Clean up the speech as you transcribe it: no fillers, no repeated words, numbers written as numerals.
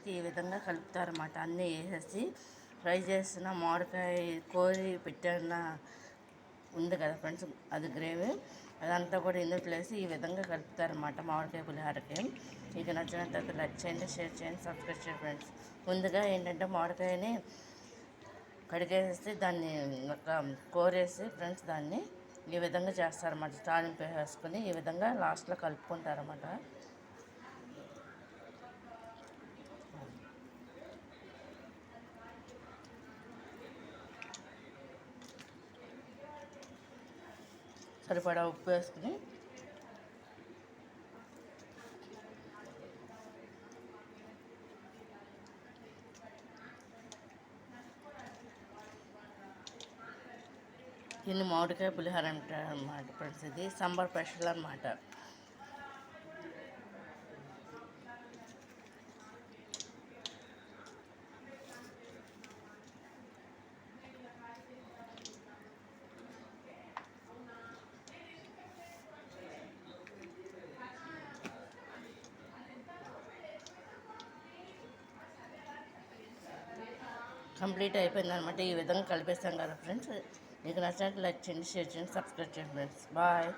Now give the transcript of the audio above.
అయితే ఈ విధంగా కలుపుతారన్నమాట. అన్నీ వేసేసి ఫ్రై చేసిన మామిడికాయ కోరి పెట్టిన ఉంది కదా ఫ్రెండ్స్, అది గ్రేవీ అదంతా కూడా ఇందులో వేసి ఈ విధంగా కలుపుతారన్నమాట మామిడికాయ పులిహోరకి. మీకు నచ్చినట్లయితే లైక్ చేయండి, షేర్ చేయండి, సబ్స్క్రైబ్ చేయండి ఫ్రెండ్స్. ముందుగా ఏంటంటే మామిడికాయని కడిగేసి దాన్ని ఒక కోరేసి ఫ్రెండ్స్ దాన్ని ఈ విధంగా చేస్తారన్నమాట. తాలింపు వేసుకొని ఈ విధంగా లాస్ట్లో కలుపుకుంటారన్నమాట. సరిపడా ఉప్పు వేసుకుని దీన్ని మామిడికాయ పులిహోర అంటారు అన్నమాట ఫ్రెండ్స్. ఇది సంబర్ స్పెషల్ అన్నమాట. కంప్లీట్ అయిపోయిందనమాట. ఈ విధంగా కలిపేస్తాం కదా ఫ్రెండ్స్. మీకు నచ్చినట్టు లైక్ చేయండి, షేర్ చేయండి, సబ్స్క్రైబ్ చేయండి ఫ్రెండ్స్. బాయ్.